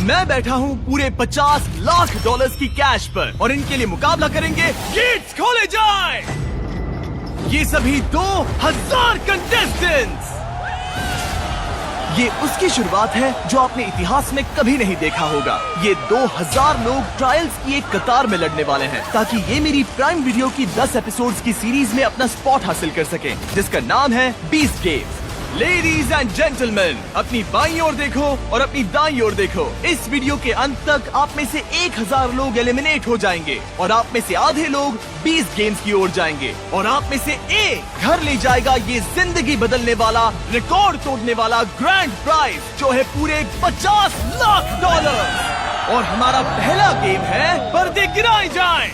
मैं बैठा हूँ पूरे 50 लाख डॉलर्स की कैश पर और इनके लिए मुकाबला करेंगे। गेट्स खोले जाए। ये सभी 2000 कंटेस्टेंट्स। ये उसकी शुरुआत है जो आपने इतिहास में कभी नहीं देखा होगा। ये 2000 लोग ट्रायल्स की एक कतार में लड़ने वाले हैं ताकि ये मेरी प्राइम वीडियो की 10 एपिसोड्स की सीरीज में अपना स्पॉट हासिल कर सकें, जिसका नाम है beast games. Ladies and gentleman, अपनी बाईं ओर देखो और अपनी दाईं ओर देखो। इस वीडियो के अंत तक आप में से 1000 लोग एलिमिनेट हो जाएंगे और आप में से आधे लोग 20 गेम्स की ओर जाएंगे और आप में से एक घर ले जाएगा ये जिंदगी बदलने वाला, रिकॉर्ड तोड़ने वाला ग्रैंड प्राइज, जो है पूरे 50 लाख डॉलर। और हमारा पहला गेम है पर्दे गिराए जाएं।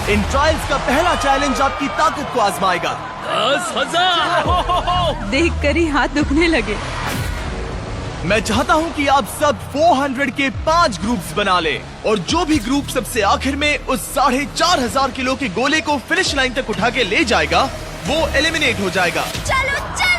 इन ट्रायल्स का पहला चैलेंज आपकी ताकत को आजमाएगा। 10,000 देखकर ही हाथ दुखने लगे। मैं चाहता हूं कि आप सब 400 के 5 ग्रुप्स बना लें और जो भी ग्रुप सबसे आखिर में उस 4,500 किलो के गोले को फिनिश लाइन तक उठा के ले जाएगा, वो एलिमिनेट हो जाएगा। चलो चले।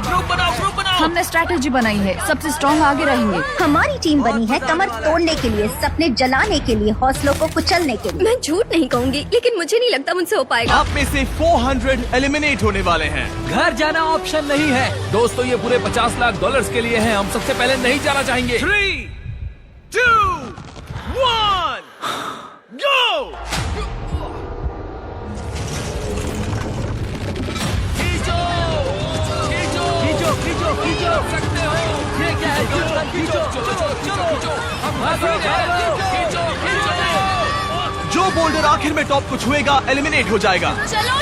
ग्रुप बनाओ, ग्रुप बनाओ। हमने स्ट्रैटेजी बनाई है, सबसे स्ट्रॉन्ग आगे रहेंगे। हमारी टीम बनी है कमर तोड़ने के लिए, सपने जलाने के लिए, हौसलों को कुचलने के लिए। मैं झूठ नहीं कहूंगी, लेकिन मुझे नहीं लगता मुझसे हो पाएगा। आप में से 400 एलिमिनेट होने वाले हैं। घर जाना ऑप्शन नहीं है दोस्तों, ये पूरे 50 लाख डॉलर्स के लिए है। हम सबसे पहले नहीं जाना चाहेंगे। 3, 2, 1, go! खींचो सकते हो। ये क्या है? खींचो, चलो। हम जो बोल्डर आखिर में टॉप को छुएगा एलिमिनेट हो जाएगा। चलो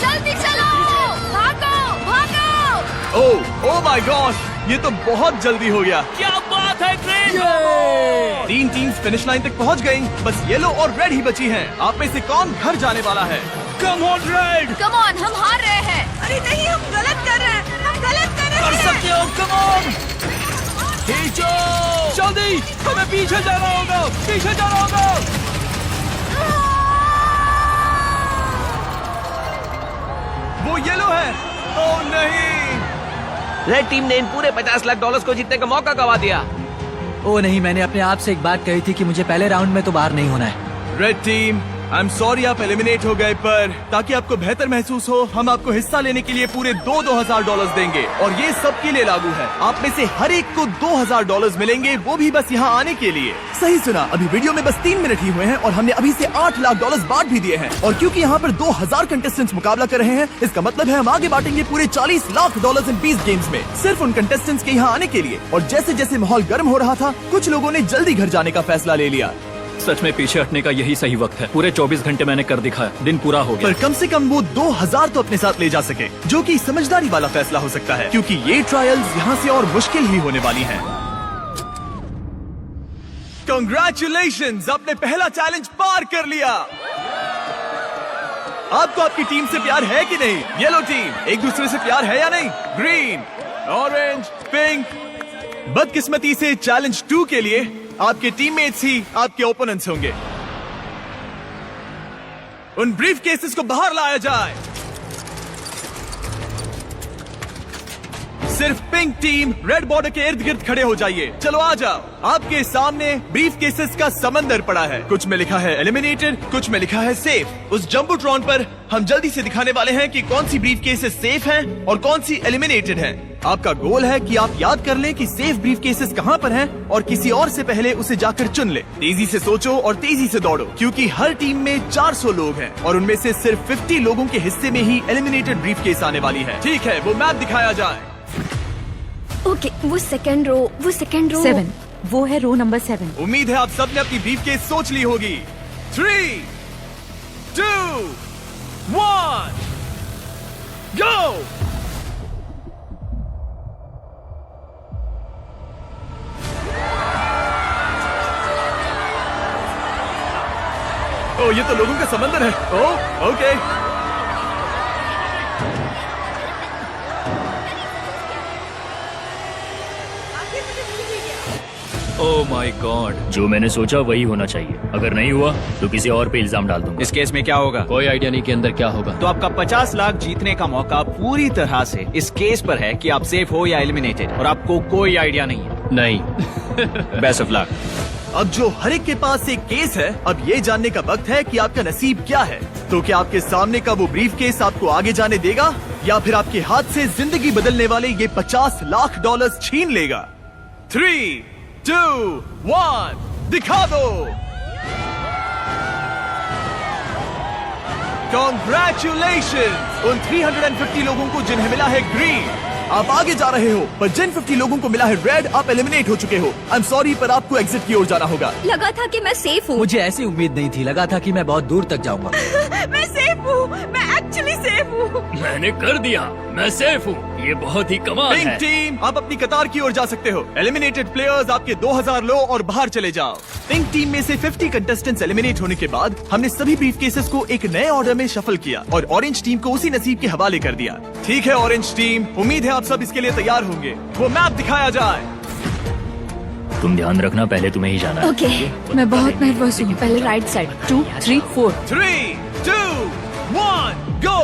जल्दी चलो, भागो। ओह माय गॉड, ये तो बहुत जल्दी हो गया। क्या बात है ट्रेन। 3 टीम्स फिनिश लाइन तक पहुंच गई, बस येलो और रेड ही बची हैं। आप में से कौन घर जाने वाला है? Come on red. Come on, हम हार रहे हैं। अरे नहीं, हम गलत कर रहे हैं। कर सकते हो, कम ऑन। खींचो जल्दी, हमें पीछे जाना होगा। वो येलो है। ओह नहीं, रेड टीम ने इन पूरे 50 लाख डॉलर्स को जीतने का मौका गवा दिया। ओ नहीं, मैंने अपने आप से एक बात कही थी कि मुझे पहले राउंड में तो बाहर नहीं होना है। Red team, I am sorry आप एलिमिनेट हो गए, पर ताकि आपको बेहतर महसूस हो, हम आपको हिस्सा लेने के लिए पूरे 2,000 डॉलर्स देंगे और ये सबके लिए लागू है। आप में से हर एक को 2,000 डॉलर्स मिलेंगे, वो भी बस यहाँ आने के लिए। सही सुना, अभी वीडियो में बस 3 मिनट ही हुए हैं और हमने अभी से 8 लाख डॉलर्स बांट भी दिए हैं। और क्योंकि यहाँ पर 2,000 कंटेस्टेंट्स मुकाबला कर रहे हैं, इसका मतलब है हम आगे बांटेंगे पूरे 40 लाख डॉलर्स इन 20 गेम्स में, सिर्फ उन कंटेस्टेंट्स के यहाँ आने के लिए। और जैसे जैसे माहौल गर्म हो रहा था, कुछ लोगों ने जल्दी घर जाने का फैसला ले लिया। सच में पीछे हटने का यही सही वक्त है। पूरे 24 घंटे मैंने कर दिखाया, दिन पूरा हो गया। पर कम से कम वो 2,000 तो अपने साथ ले जा सके, जो कि समझदारी वाला फैसला हो सकता है, क्योंकि ये ट्रायल्स यहाँ से और मुश्किल ही होने वाली हैं। Congratulations, आपने पहला चैलेंज पार कर लिया। आपको आपकी टीम से प्यार है कि नहीं? येलो टीम, एक दूसरे से प्यार है या नहीं? Green, orange, pink. बदकिस्मती से चैलेंज 2 के लिए आपके टीममेट्स ही आपके ओपोनेंट्स होंगे। उन ब्रीफ केसेस को बाहर लाया जाए। सिर्फ पिंक टीम रेड बॉर्डर के इर्द गिर्द खड़े हो जाइए। चलो आ जाओ। आपके सामने ब्रीफ केसेस का समंदर पड़ा है। कुछ में लिखा है एलिमिनेटेड, कुछ में लिखा है सेफ। उस जंबोट्रॉन पर हम जल्दी से दिखाने वाले हैं कि कौन सी ब्रीफ केसेस सेफ हैं और कौन सी एलिमिनेटेड हैं। आपका गोल है कि आप याद कर लें कि सेफ ब्रीफ केसेस कहाँ पर हैं और किसी और से पहले उसे जाकर चुन ले। तेजी से सोचो और तेजी से दौड़ो, क्योंकि हर टीम में 400 लोग हैं और उनमें से सिर्फ 50 लोगों के हिस्से में ही एलिमिनेटेड ब्रीफ केस आने वाली है। ठीक है, वो मैप दिखाया जाए। ओके, वो सेकंड रो 7, वो है रो नंबर 7। उम्मीद है आप सबने अपनी ब्रीफ केस सोच ली होगी। 3, 2, 1, गो। ओ, ये तो लोगों का समंदर है। ओ, ओके। Oh my God. जो मैंने सोचा वही होना चाहिए। अगर नहीं हुआ तो किसी और पे इल्जाम डाल दूंगा। इस केस में क्या होगा? कोई आइडिया नहीं कि अंदर क्या होगा। तो आपका 50 लाख जीतने का मौका पूरी तरह से इस केस पर है कि आप सेफ हो या एलिमिनेटेड, और आपको कोई आइडिया नहीं है। नहीं। Best of luck. अब जो हर एक के पास एक केस है, अब ये जानने का वक्त है कि आपका नसीब क्या है। तो क्या आपके सामने का वो ब्रीफ केस आपको आगे जाने देगा, या फिर आपके हाथ से जिंदगी बदलने वाले ये 50 लाख डॉलर्स छीन लेगा? 3, 2, 1, दिखा दो। Congratulations उन 350 लोगों को जिन्हें मिला है ग्रीन। आप आगे जा रहे हो, पर जिन 50 लोगों को मिला है रेड, आप एलिमिनेट हो चुके हो। आई एम सॉरी, पर आपको एग्जिट की ओर जाना होगा। लगा था कि मैं सेफ हूँ। मुझे ऐसी उम्मीद नहीं थी, लगा था कि मैं बहुत दूर तक जाऊंगा। मैं सेफ हूँ, मैं एक्चुअली सेफ हूँ। मैंने कर दिया, मैं सेफ हूँ। ये बहुत ही कमाल पिंक है। टीम, आप अपनी कतार की ओर जा सकते हो। एलिमिनेटेड प्लेयर्स आपके 2000 लो और बाहर चले जाओ। पिंक टीम में से 50 कंटेस्टेंट्स एलिमिनेट होने के बाद हमने सभी ब्रीफ केसेस को एक नए ऑर्डर में शफल किया और ऑरेंज टीम को उसी नसीब के हवाले कर दिया। ठीक है ऑरेंज टीम, उम्मीद है आप सब इसके लिए तैयार होंगे। वो मैप दिखाया जाए। तुम ध्यान रखना, पहले तुम्हें ही जाना है। ओके। मैं बहुत नर्वस हूँ। पहले राइट साइड, 2, 3, 4। 3, 2, 1, गो।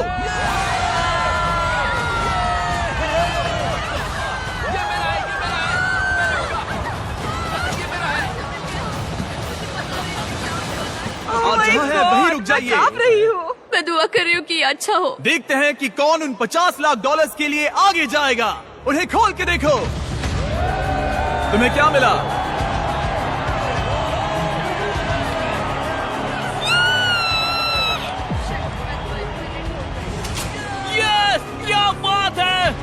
आप जहाँ हैं वहीं रुक जाइए। रही हूँ। मैं दुआ कर रही हूँ कि अच्छा हो। देखते हैं कि कौन उन 50 लाख डॉलर्स के लिए आगे जाएगा। उन्हें खोल के देखो। तुम्हें क्या मिला? यस, क्या बात है।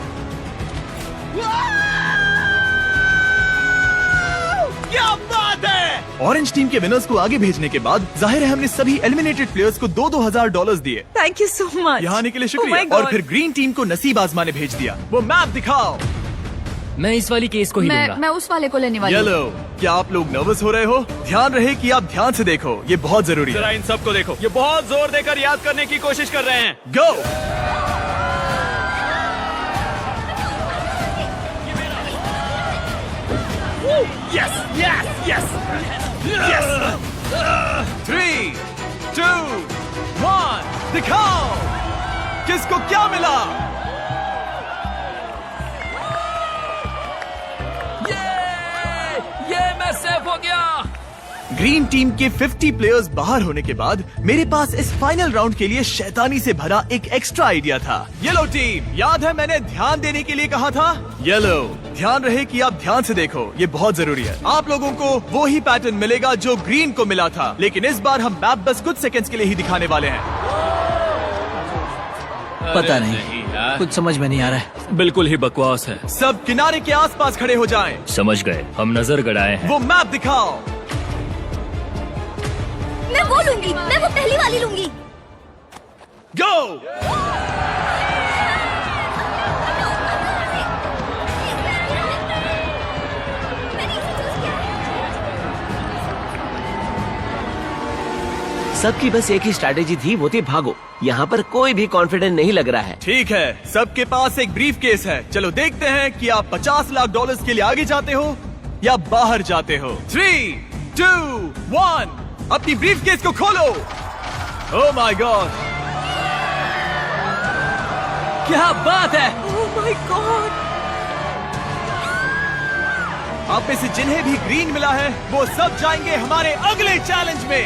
क्या बात है। ऑरेंज टीम के विनर्स को आगे भेजने के बाद जाहिर है हमने सभी एलिमिनेटेड प्लेयर्स को 2-2 हजार डॉलर्स दिए। Thank you so much. यहाँ आने के लिए शुक्रिया। Oh my God. और फिर ग्रीन टीम को नसीब आजमाने भेज दिया। वो मैप दिखाओ। मैं इस वाली केस को ही लूंगा। मैं उस वाले को लेने वाली हूँ। येलो, क्या आप लोग नर्वस हो रहे हो? ध्यान रहे कि आप ध्यान से देखो, ये बहुत जरूरी जरा है। इन सबको देखो, ये बहुत जोर देकर याद करने की कोशिश कर रहे हैं। Go. Yes yes yes yes. 3, 2, 1, दिखाओ किसको क्या मिला। ये मैं सेफ हो गया। ग्रीन टीम के 50 प्लेयर्स बाहर होने के बाद मेरे पास इस फाइनल राउंड के लिए शैतानी से भरा एक एक्स्ट्रा आइडिया था। येलो टीम, याद है मैंने ध्यान देने के लिए कहा था? येलो, ध्यान रहे कि आप ध्यान से देखो, ये बहुत जरूरी है। आप लोगों को वो ही पैटर्न मिलेगा जो ग्रीन को मिला था, लेकिन इस बार हम मैप बस कुछ सेकंड्स के लिए ही दिखाने वाले हैं। पता नहीं, कुछ समझ में नहीं आ रहा है। बिल्कुल ही बकवास है। सब किनारे के आसपास खड़े हो जाएं। समझ गए, हम नजर गड़ाए हैं। वो मैप दिखाओ। मैं वो लूंगी, मैं वो पहली वाली लूंगी। गो। सबकी बस एक ही स्ट्रैटेजी थी, वो थी भागो। यहाँ पर कोई भी कॉन्फिडेंट नहीं लग रहा है। ठीक है, सबके पास एक ब्रीफ केस है। चलो देखते हैं कि आप 50 लाख डॉलर्स के लिए आगे जाते हो या बाहर जाते हो। 3, 2, 1, अपनी ब्रीफ केस को खोलो। ओह माय गॉड, क्या बात है। Oh my God. आप में से जिन्हें भी ग्रीन मिला है वो सब जाएंगे हमारे अगले चैलेंज में।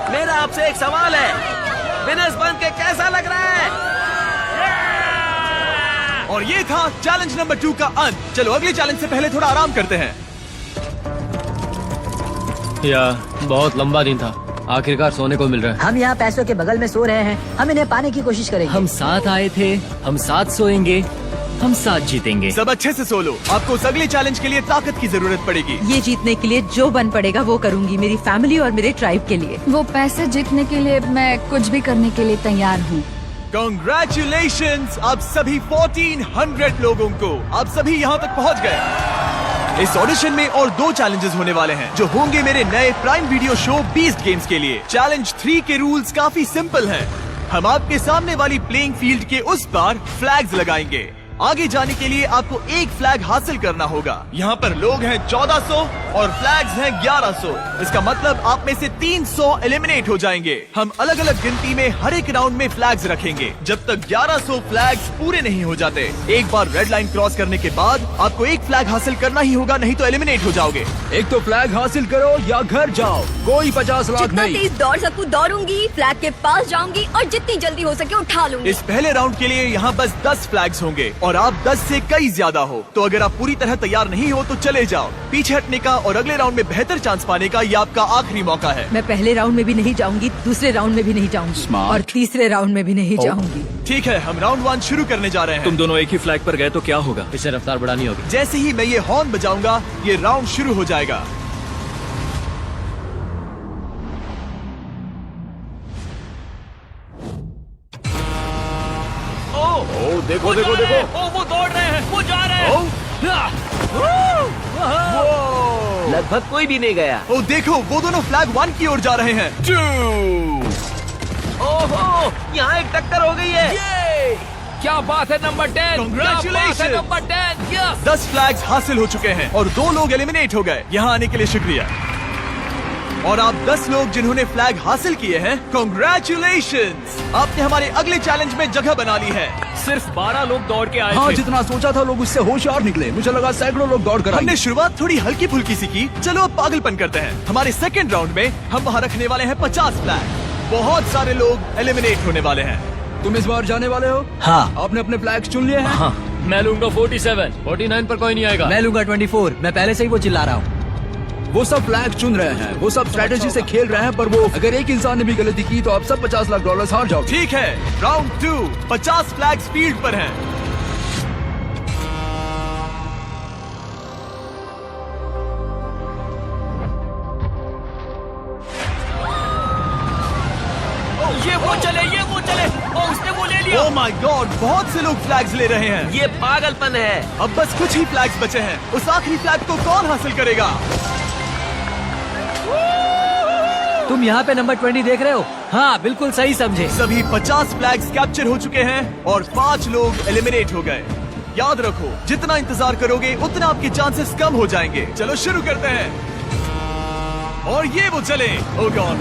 मेरा आपसे एक सवाल है, विनर्स बन के कैसा लग रहा है? और ये था चैलेंज नंबर 2 का अंत। चलो अगले चैलेंज से पहले थोड़ा आराम करते हैं। बहुत लंबा दिन था, आखिरकार सोने को मिल रहा है। हम यहाँ पैसों के बगल में सो रहे हैं, हम इन्हें पाने की कोशिश करेंगे। हम साथ आए थे, हम साथ सोएंगे, हम साथ जीतेंगे। सब अच्छे से सो लो, आपको उस अगले चैलेंज के लिए ताकत की जरूरत पड़ेगी। ये जीतने के लिए जो बन पड़ेगा वो करूंगी, मेरी फैमिली और मेरे ट्राइब के लिए। वो पैसे जीतने के लिए मैं कुछ भी करने के लिए तैयार हूँ। Congratulations, आप सभी 1400 लोगों को, आप सभी यहाँ तक पहुँच गए। इस ऑडिशन में और 2 चैलेंजेस होने वाले हैं जो होंगे मेरे नए prime video show beast games के लिए। चैलेंज 3 के रूल्स काफी सिंपल हैं। हम आपके सामने वाली प्लेइंग फील्ड के उस पार फ्लैग्स लगाएंगे। आगे जाने के लिए आपको एक फ्लैग हासिल करना होगा। यहाँ पर लोग हैं 1400 और फ्लैग्स हैं 1100। इसका मतलब आप में से 300 एलिमिनेट हो जाएंगे। हम अलग अलग गिनती में हर एक राउंड में फ्लैग्स रखेंगे जब तक 1100 फ्लैग्स पूरे नहीं हो जाते। एक बार रेड लाइन क्रॉस करने के बाद आपको एक फ्लैग हासिल करना ही होगा, नहीं तो एलिमिनेट हो जाओगे। एक तो फ्लैग हासिल करो या घर जाओ, कोई 50 लाख जितना नहीं। तेज दौड़ सकूं दौड़ूंगी, फ्लैग के पास जाऊंगी और जितनी जल्दी हो सके उठा लूंगी। इस पहले राउंड के लिए यहाँ बस 10 फ्लैग्स होंगे और आप 10 से कई ज्यादा हो। तो अगर आप पूरी तरह तैयार नहीं हो तो चले जाओ। पीछे हटने का और अगले राउंड में बेहतर चांस पाने का ये आपका आखिरी मौका है। मैं पहले राउंड में भी नहीं जाऊंगी, दूसरे राउंड में भी नहीं जाऊंगी Smart. और तीसरे राउंड में भी नहीं जाऊंगी। ठीक है, हम राउंड 1 शुरू करने जा रहे हैं। तुम दोनों एक ही फ्लैग पर गए तो क्या होगा? इसे रफ्तार बढ़ानी होगी। जैसे ही मैं ये हॉर्न बजाऊंगा ये राउंड शुरू हो जाएगा। देखो देखो देखो, ओ वो दौड़ रहे हैं, वो जा रहे हैं। लगभग कोई भी नहीं गया। ओ देखो, वो दोनों फ्लैग 1 की ओर जा रहे हैं। 2 ओहो, यहाँ एक टक्कर हो गई है। ये क्या बात है number 10। Congratulations! Number 10 yes. 10 flags हासिल हो चुके हैं और 2 लोग एलिमिनेट हो गए। यहाँ आने के लिए शुक्रिया। और आप 10 लोग जिन्होंने फ्लैग हासिल किए हैं, कांग्रेचुलेशंस! आपने हमारे अगले चैलेंज में जगह बना ली है। सिर्फ 12 लोग दौड़ के आए हाँ, थे। जितना सोचा था लोग उससे होशियार निकले। मुझे लगा सैकड़ों लोग दौड़ कर हमने आएंगे। शुरुआत थोड़ी हल्की फुल्की सी की। चलो अब पागलपन करते हैं। हमारे सेकंड राउंड में हम वहाँ रखने वाले हैं 50 फ्लैग। बहुत सारे लोग एलिमिनेट होने वाले हैं। तुम इस बार जाने वाले हो? हाँ। आपने अपने फ्लैग्स चुन लिए हैं? मैं लूंगा 47, 49 पर कोई नहीं आएगा। मैं लूंगा 24। मैं पहले से ही वो चिल्ला रहा हूँ। वो सब फ्लैग चुन रहे हैं, वो सब स्ट्रेटेजी से खेल रहे हैं, पर वो अगर एक इंसान ने भी गलती की तो आप सब 50 लाख डॉलर हार जाओगे। ठीक है, राउंड 2 50 फ्लैग्स फील्ड पर हैं। ये वो चले, ओ उसने वो ले लिया। ओह माय गॉड, बहुत से लोग फ्लैग्स ले रहे हैं। ये पागलपन है। अब बस कुछ ही फ्लैग्स बचे हैं। उस आखिरी फ्लैग को कौन हासिल करेगा? तुम यहाँ पे नंबर 20 देख रहे हो? हाँ, बिल्कुल सही समझे। सभी 50 फ्लैग्स कैप्चर हो चुके हैं और 5 लोग एलिमिनेट हो गए। याद रखो, जितना इंतजार करोगे उतना आपके चांसेस कम हो जाएंगे। चलो शुरू करते हैं। और ये वो चले। ओह गॉड,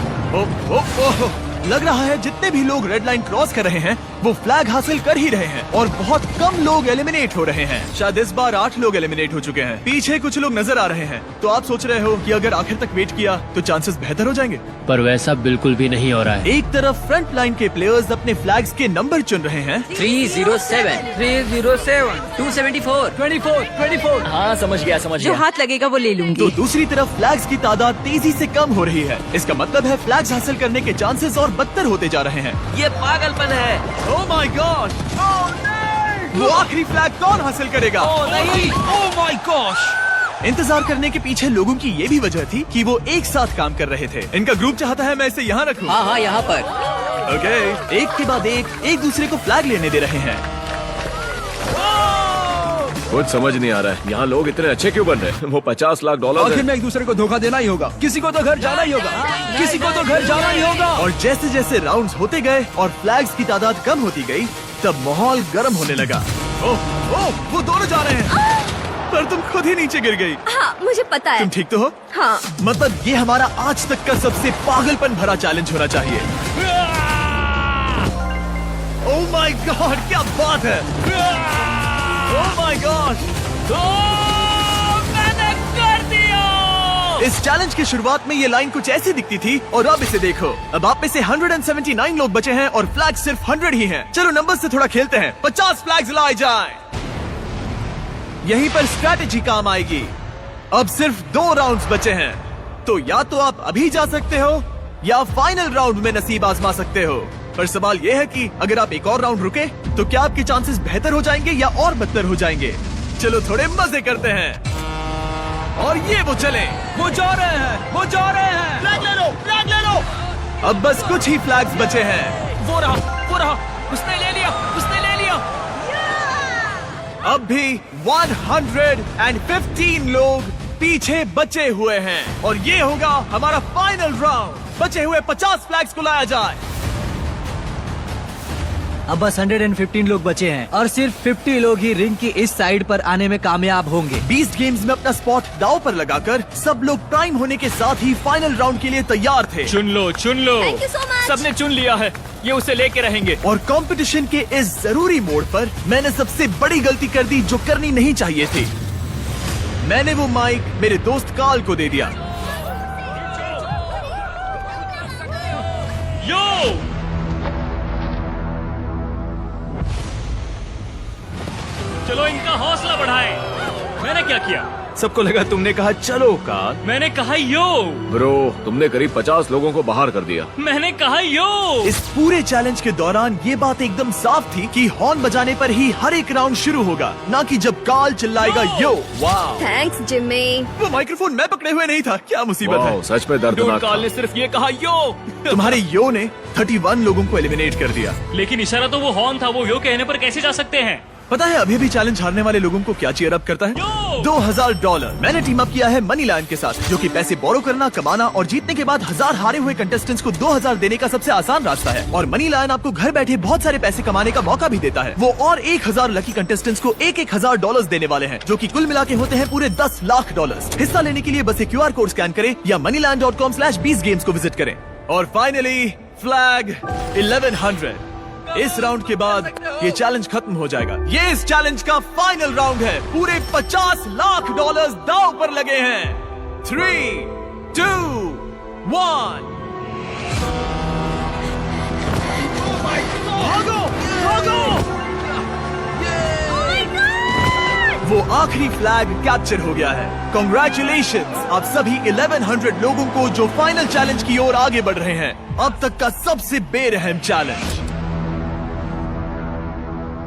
लग रहा है जितने भी लोग रेड लाइन क्रॉस कर रहे हैं वो फ्लैग हासिल कर ही रहे हैं और बहुत कम लोग एलिमिनेट हो रहे हैं। शायद इस बार 8 लोग एलिमिनेट हो चुके हैं। पीछे कुछ लोग नजर आ रहे हैं। तो आप सोच रहे हो कि अगर आखिर तक वेट किया तो चांसेस बेहतर हो जाएंगे। पर वैसा बिल्कुल भी नहीं हो रहा है। एक तरफ फ्रंट लाइन के प्लेयर्स अपने फ्लैग्स के नंबर चुन रहे हैं। 307, 307, 274, 24, 24। हाँ समझ गया जो हाथ लगेगा वो ले तो लूंगी। दूसरी तरफ फ्लैग्स की तादाद तेजी से कम हो रही है। इसका मतलब है फ्लैग्स हासिल करने के चांसेस और बदतर होते जा रहे हैं। ये पागलपन है। ओह माय गॉड, वो आखिरी फ्लैग कौन हासिल करेगा? नहीं, ओह माय गॉश। इंतजार करने के पीछे लोगों की ये भी वजह थी कि वो एक साथ काम कर रहे थे। इनका ग्रुप चाहता है मैं इसे यहाँ रखूं। हाँ हाँ, यहाँ पर। ओके, एक के बाद एक दूसरे को फ्लैग लेने दे रहे हैं। कुछ समझ नहीं आ रहा है, यहाँ लोग इतने अच्छे क्यों बन रहे हैं? वो 50 लाख डॉलर आखिर में एक दूसरे को धोखा देना ही होगा। किसी को तो घर जाना ही होगा, किसी को तो घर जाना ही होगा। और जैसे जैसे राउंड्स होते गए और फ्लैग्स की तादाद कम होती गई तब माहौल गर्म होने लगा। ओह, वो दोनों जा रहे हैं। पर तुम खुद ही नीचे गिर गई। हाँ मुझे पता है। तुम ठीक तो हो? हाँ। मतलब ये हमारा आज तक का सबसे पागलपन भरा चैलेंज होना चाहिए। ओह माय गॉड, क्या बात है। ओह माय गॉड, मैंने कर दिया। इस चैलेंज की शुरुआत में ये लाइन कुछ ऐसी दिखती थी और अब इसे देखो। अब आप में से 179 लोग बचे हैं और फ्लैग सिर्फ 100 ही हैं। चलो नंबर से थोड़ा खेलते हैं। 50 फ्लैग्स लाए जाएं। यहीं पर स्ट्रैटेजी काम आएगी। अब सिर्फ 2 राउंड्स बचे हैं, तो या तो आप अभी जा सकते हो या फाइनल राउंड में नसीब आजमा सकते हो। पर सवाल ये है कि अगर आप एक और राउंड रुके तो क्या आपके चांसेस बेहतर हो जाएंगे या और बदतर हो जाएंगे। चलो थोड़े मजे करते हैं। और ये वो चले, वो जा रहे हैं, वो जा रहे हैं। फ्लैग ले लो, फ्लैग ले लो। अब बस कुछ ही फ्लैग्स बचे हैं। वो रहा, उसने ले लिया। अब भी 115 लोग पीछे बचे हुए हैं और ये होगा हमारा फाइनल राउंड। बचे हुए 50 फ्लैग्स को लाया जाए। अब बस 115 लोग बचे हैं और सिर्फ 50 लोग ही रिंग की इस साइड पर आने में कामयाब होंगे। बीस्ट गेम्स में अपना स्पॉट दांव पर लगाकर सब लोग प्राइम होने के साथ ही फाइनल राउंड के लिए तैयार थे। चुन लो चुन लो। Thank you so much. सबने चुन लिया है, ये उसे लेके रहेंगे। और कंपटीशन के इस जरूरी मोड़ पर मैंने सबसे बड़ी गलती कर दी जो करनी नहीं चाहिए थी। मैंने वो माइक मेरे दोस्त कार्ल को दे दिया। यो चलो इनका हौसला बढ़ाए। मैंने क्या किया? सबको लगा तुमने कहा चलो कार्ल। मैंने कहा यो। ब्रो, तुमने करीब 50 लोगों को बाहर कर दिया। मैंने कहा यो। इस पूरे चैलेंज के दौरान ये बात एकदम साफ थी कि हॉर्न बजाने पर ही हर एक राउंड शुरू होगा, ना कि जब कार्ल चिल्लाएगा यो। वाह, थैंक्स जिम्मी। वो माइक्रोफोन मैं पकड़े हुए नहीं था। क्या मुसीबत है। वाह, सच में दर्दनाक कार्ल ने था। सिर्फ ये कहा यो। तुम्हारे यो ने 31 लोगों को एलिमिनेट कर दिया। लेकिन इशारा तो वो हॉर्न था, वो यो कहने पर कैसे जा सकते हैं? पता है अभी भी चैलेंज हारने वाले लोगों को क्या चीयर अप करता है? $2000। मैंने टीम अप किया है मनी लैंड के साथ, जो कि पैसे बोरो करना, कमाना और जीतने के बाद 1000 हारे हुए कंटेस्टेंट्स को 2000 देने का सबसे आसान रास्ता है। और मनी लैंड आपको घर बैठे बहुत सारे पैसे कमाने का मौका भी देता है। वो और 1000 लकी कंटेस्टेंट्स को $1000 देने वाले हैं, जो कि कुल मिला के होते हैं पूरे $10 लाख। हिस्सा लेने के लिए बस एक QR कोड स्कैन करें या moneyland.com/beastgames को विजिट करें। और फाइनली फ्लैग 1100। इस राउंड के बाद ये चैलेंज खत्म हो जाएगा। ये इस चैलेंज का फाइनल राउंड है। पूरे $50 लाख दांव पर लगे हैं। 3, 2, 1। भागो, भागो! वो आखिरी फ्लैग कैप्चर हो गया है। Congratulations, आप सभी 1100 लोगों को जो फाइनल चैलेंज की ओर आगे बढ़ रहे हैं। अब तक का सबसे बेरहम चैलेंज।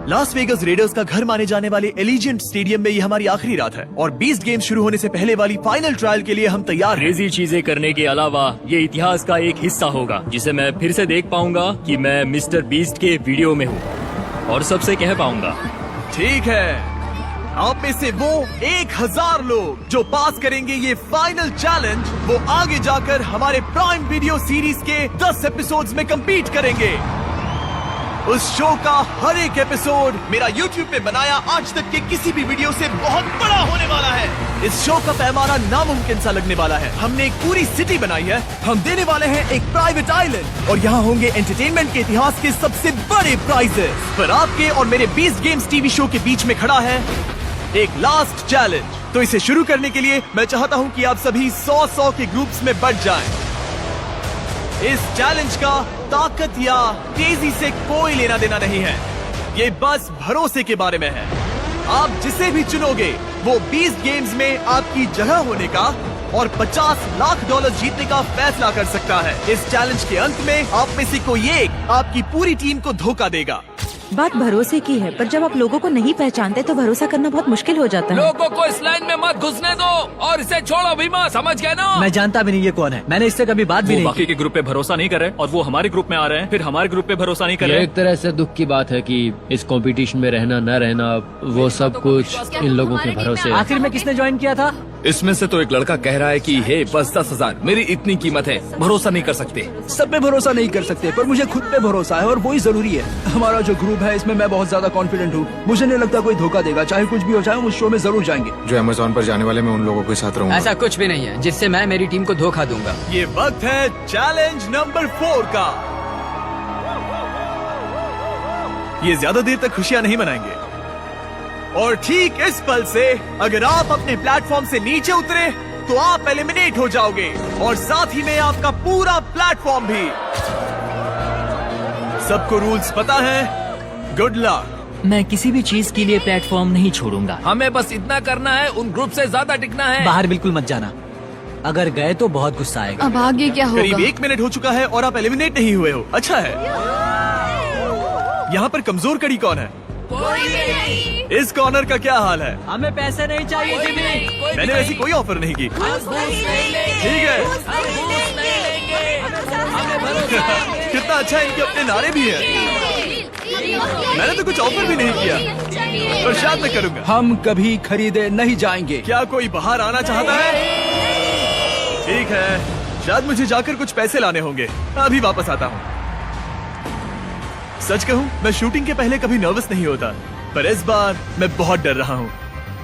लास वेगस रेडर्स का घर माने जाने वाले एलिजेंट स्टेडियम में ये हमारी आखिरी रात है और बीस्ट गेम शुरू होने से पहले वाली फाइनल ट्रायल के लिए हम तैयार हैं। क्रेजी चीजें करने के अलावा ये इतिहास का एक हिस्सा होगा जिसे मैं फिर से देख पाऊंगा कि मैं मिस्टर बीस्ट के वीडियो में हूँ और सबसे कह पाऊंगा। ठीक है, आप में से वो 1000 लोग जो पास करेंगे ये फाइनल चैलेंज, वो आगे जाकर हमारे प्राइम वीडियो सीरीज के 10 एपिसोड्स में compete करेंगे। उस शो का हर एक एपिसोड मेरा YouTube पे बनाया आज तक के किसी भी वीडियो से बहुत बड़ा होने वाला है। इस शो का पैमाना नामुमकिन सा लगने वाला है। हमने एक पूरी सिटी बनाई है। हम देने वाले हैं एक प्राइवेट आइलैंड और यहाँ होंगे एंटरटेनमेंट के इतिहास के सबसे बड़े प्राइजेस। पर आपके और मेरे बीस्ट गेम्स टीवी शो के बीच में खड़ा है एक लास्ट चैलेंज। तो इसे शुरू करने के लिए मैं चाहता हूँ कि आप सभी 100 के ग्रुप्स में बंट जाएं। इस चैलेंज का ताकत या तेजी से कोई लेना देना नहीं है, ये बस भरोसे के बारे में है। आप जिसे भी चुनोगे वो बीस्ट गेम्स में आपकी जगह होने का और $50 लाख जीतने का फैसला कर सकता है। इस चैलेंज के अंत में आप में से कोई एक आपकी पूरी टीम को धोखा देगा। बात भरोसे की है, पर जब आप लोगों को नहीं पहचानते तो भरोसा करना बहुत मुश्किल हो जाता है। लोगों को इस लाइन में मत घुसने दो और इसे छोड़ो भीमा, समझ गए ना? मैं जानता भी नहीं ये कौन है, मैंने इससे कभी बात भी वो नहीं बाकी के ग्रुप पे भरोसा नहीं कर रहे और वो हमारे ग्रुप में आ रहे हैं, फिर हमारे ग्रुप पे भरोसा नहीं कर रहे। एक तरह से दुख की बात है कि इस कंपटीशन में रहना न रहना वो सब कुछ इन लोगों के भरोसे। आखिर में किसने ज्वाइन किया था? इसमें से तो एक लड़का कह रहा है कि हे बस 10,000 मेरी इतनी कीमत है, भरोसा नहीं कर सकते। सब पे भरोसा नहीं कर सकते, पर मुझे खुद पे भरोसा है और वही जरूरी है। हमारा जो ग्रुप है इसमें मैं बहुत ज्यादा कॉन्फिडेंट हूँ। मुझे नहीं लगता कोई धोखा देगा, चाहे कुछ भी हो जाए, हम उस शो में जरूर जाएंगे। जो अमेज़न पर जाने वाले मैं उन लोगों के साथ रहूंगा। ऐसा कुछ भी नहीं है जिससे मैं मेरी टीम को धोखा दूंगा। ये वक्त है चैलेंज नंबर 4 का। ये ज्यादा देर तक खुशियां नहीं मनाएंगे और ठीक इस पल से अगर आप अपने प्लेटफॉर्म से नीचे उतरे तो आप एलिमिनेट हो जाओगे और साथ ही में आपका पूरा प्लेटफॉर्म भी। सबको रूल्स पता है? Good luck. मैं किसी भी चीज के लिए प्लेटफॉर्म नहीं छोड़ूंगा। हमें बस इतना करना है, उन ग्रुप से ज्यादा टिकना है। बाहर बिल्कुल मत जाना, अगर गए तो बहुत गुस्सा आएगा। अब आगे क्या होगा? करीब 1 मिनट हो चुका है और आप एलिमिनेट नहीं हुए हो। अच्छा है। यहाँ पर कमजोर कड़ी कौन है? इस कॉर्नर का क्या हाल है? हमें पैसे नहीं चाहिए जिमी। मैंने वैसी कोई ऑफर नहीं की। ठीक है। कितना अच्छा इनके अपने नारे भी हैं। मैंने तो कुछ ऑफर भी नहीं किया, पर शायद मैं करूंगा। हम कभी खरीदे नहीं जाएंगे। क्या कोई बाहर आना चाहता है? ठीक है, शायद मुझे जाकर कुछ पैसे लाने होंगे। अभी वापस आता हूँ। सच कहूँ मैं शूटिंग के पहले कभी नर्वस नहीं होता, पर इस बार मैं बहुत डर रहा हूँ।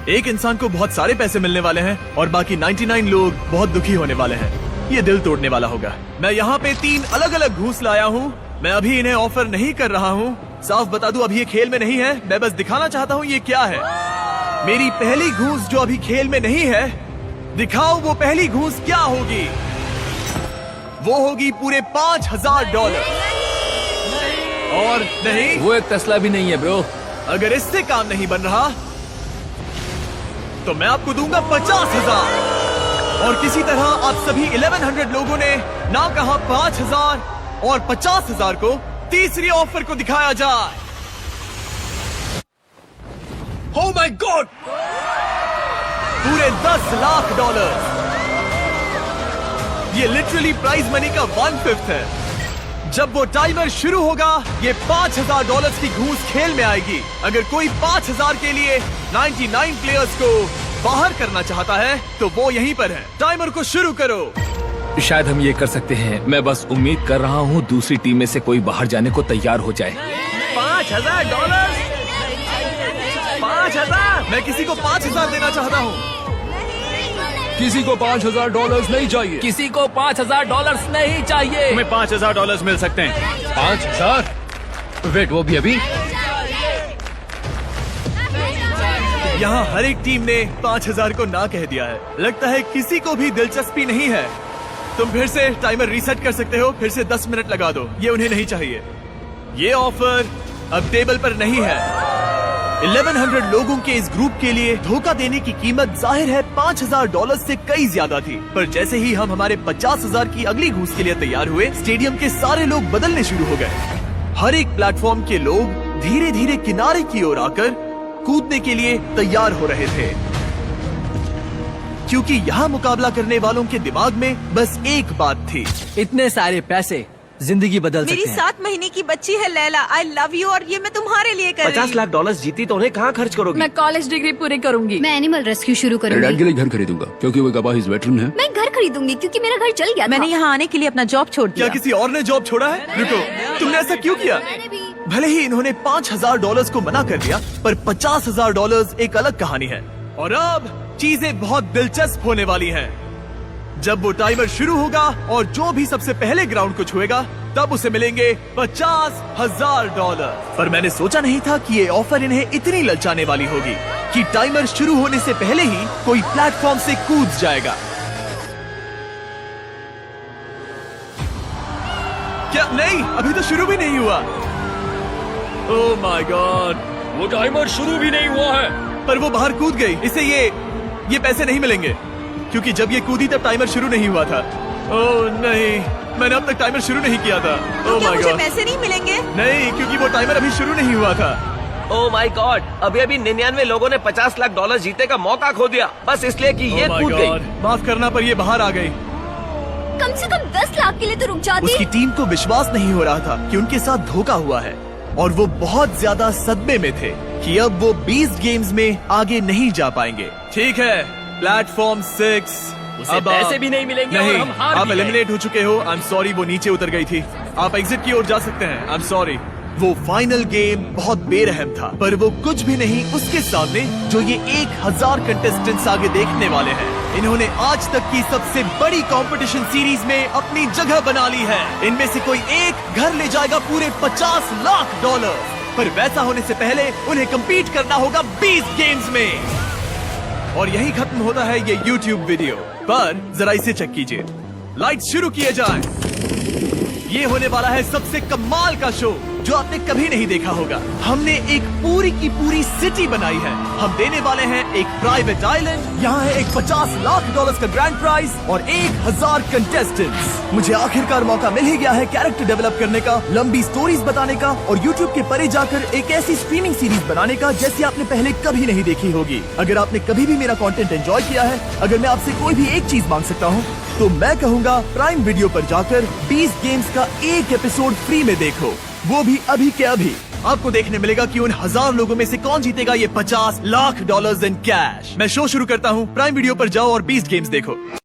एक इंसान को बहुत सारे पैसे मिलने वाले हैं और बाकी 99 लोग बहुत दुखी होने वाले हैं। ये दिल तोड़ने वाला होगा। मैं यहाँ पे 3 अलग अलग घूस लाया हूँ। मैं अभी इन्हें ऑफर नहीं कर रहा हूँ। साफ बता दूं, अभी ये खेल में नहीं है। मैं बस दिखाना चाहता हूँ ये क्या है। मेरी पहली घूस जो अभी खेल में नहीं है, दिखाओ वो पहली घूस क्या होगी। वो होगी पूरे $5000। और नहीं, वो एक टेस्ला भी नहीं है ब्रो। अगर इससे काम नहीं बन रहा तो मैं आपको दूंगा 50,000। और किसी तरह आप सभी 1100 लोगों ने ना कहा 5,000 और 50,000 को तीसरी ऑफर को दिखाया जाए। Oh my God! पूरे $10 लाख। ये लिटरली प्राइज मनी का 1/5 है। जब वो टाइमर शुरू होगा, ये $5,000 की घूस खेल में आएगी। अगर कोई 5,000 के लिए 99 प्लेयर्स को बाहर करना चाहता है तो वो यहीं पर है। टाइमर को शुरू करो। शायद हम ये कर सकते हैं। मैं बस उम्मीद कर रहा हूँ दूसरी टीम में से कोई बाहर जाने को तैयार हो जाए। $5,000। 5,000। मैं किसी को 5,000 देना चाहता हूँ। किसी को $5,000 नहीं चाहिए। किसी को $5,000 नहीं चाहिए। तुम्हें $5,000 मिल सकते हैं। 5,000? वेट, वो भी अभी? यहाँ हर एक टीम ने 5,000 को ना कह दिया है। लगता है किसी को भी दिलचस्पी नहीं है। तुम फिर से टाइमर रीसेट कर सकते हो, फिर से 10 मिनट लगा दो। ये उन्हें नहीं चाहिए। ये ऑफर अब टेबल पर नहीं है। 1100 लोगों के इस ग्रुप के लिए धोखा देने की कीमत जाहिर है $5,000 से कई ज्यादा थी। पर जैसे ही हम हमारे 50,000 की अगली घूस के लिए तैयार हुए, स्टेडियम के सारे लोग बदलने शुरू हो गए। हर एक प्लेटफॉर्म के लोग धीरे धीरे किनारे की ओर आकर कूदने के लिए तैयार हो रहे थे, क्योंकि यहाँ मुकाबला करने वालों के दिमाग में बस एक बात थी। इतने सारे पैसे जिंदगी बदल मेरी सकते हैं। 7 महीने की बच्ची है लैला। आई लव यू और ये मैं तुम्हारे लिए कर रही हूँ। $50 लाख जीती तो उन्हें कहाँ खर्च करोगी? मैं कॉलेज डिग्री पूरी करूंगी। मैं एनिमल रेस्क्यू शुरू डैड करूंगी। के लिए घर खरीदूंगा क्योंकि वो गवाह इस वेटरन है। मैं घर खरीदूंगी क्योंकि मेरा घर जल गया था। मैंने यहाँ आने के लिए अपना जॉब छोड़ दिया। क्या किसी और ने जॉब छोड़ा है? रुको, तुमने ऐसा क्यों किया? भले ही इन्होंने $5,000 को मना कर दिया, पर $50,000 एक अलग कहानी है। और अब चीजें बहुत दिलचस्प होने वाली हैं। जब वो टाइमर शुरू होगा और जो भी सबसे पहले ग्राउंड को छुएगा, तब उसे मिलेंगे $50,000। पर मैंने सोचा नहीं था कि ये ऑफर इन्हें इतनी ललचाने वाली होगी कि टाइमर शुरू होने से पहले ही कोई प्लेटफॉर्म से कूद जाएगा। क्या? नहीं, अभी तो शुरू भी नहीं हुआ। ओह माय गॉड, वो टाइमर शुरू भी नहीं हुआ है। पर वो बाहर कूद गई। इसे ये पैसे नहीं मिलेंगे, क्योंकि जब ये कूदी तब टाइमर शुरू नहीं हुआ था। ओह नहीं, मैंने अब तक टाइमर शुरू नहीं किया था। ओह क्या माय मुझे गॉड, पैसे नहीं मिलेंगे? नहीं, क्योंकि वो टाइमर अभी शुरू नहीं हुआ था। ओह माय गॉड, अभी 99 लोगों ने $50 लाख जीतने का मौका खो दिया, बस इसलिए कि ये Oh my कूद God, गई। माफ करना, पर ये बाहर आ गई। कम से कम 10 लाख के लिए तो रुक जाती। उसकी टीम को विश्वास नहीं हो रहा था कि उनके साथ धोखा हुआ है, और वो बहुत ज्यादा सदमे में थे कि अब वो 20 गेम्स में आगे नहीं जा पाएंगे। ठीक है, प्लेटफॉर्म 6। उसे पैसे भी नहीं मिलेंगे और हम हार आप भी गए। एलिमिनेट हो चुके हो। आई एम सॉरी, वो नीचे उतर गई थी। आप एग्जिट की ओर जा सकते हैं। I am sorry. वो फाइनल गेम बहुत बेरहम था, पर वो कुछ भी नहीं उसके सामने जो ये 1000 कंटेस्टेंट्स आगे देखने वाले हैं। इन्होंने आज तक की सबसे बड़ी कंपटीशन सीरीज में अपनी जगह बना ली है। इनमें से कोई एक घर ले जाएगा पूरे $50 लाख। पर वैसा होने से पहले उन्हें compete करना होगा 20 गेम्स में। और यही खत्म होता है ये YouTube वीडियो। पर जरा इसे चेक कीजिए। लाइट शुरू किए जाएं। ये होने वाला है सबसे कमाल का शो जो आपने कभी नहीं देखा होगा। हमने एक पूरी की पूरी सिटी बनाई है। हम देने वाले हैं एक प्राइवेट आइलैंड। यहाँ है एक $50 लाख का ग्रैंड प्राइज और 1000 कंटेस्टेंट्स। मुझे आखिरकार मौका मिल ही गया है कैरेक्टर डेवलप करने का, लंबी स्टोरीज बताने का और YouTube के परे जाकर एक ऐसी स्ट्रीमिंग सीरीज बनाने का जैसी आपने पहले कभी नहीं देखी होगी। अगर आपने कभी भी मेरा कंटेंट एंजॉय किया है, अगर मैं आपसे कोई भी एक चीज मांग सकता हूँ, तो मैं कहूँगा प्राइम वीडियो पर जाकर 20 गेम्स का एक एपिसोड फ्री में देखो, वो भी अभी के अभी। आपको देखने मिलेगा कि उन 1000 लोगों में से कौन जीतेगा ये $50 लाख इन कैश। मैं शो शुरू करता हूँ। प्राइम वीडियो पर जाओ और 20 गेम्स देखो।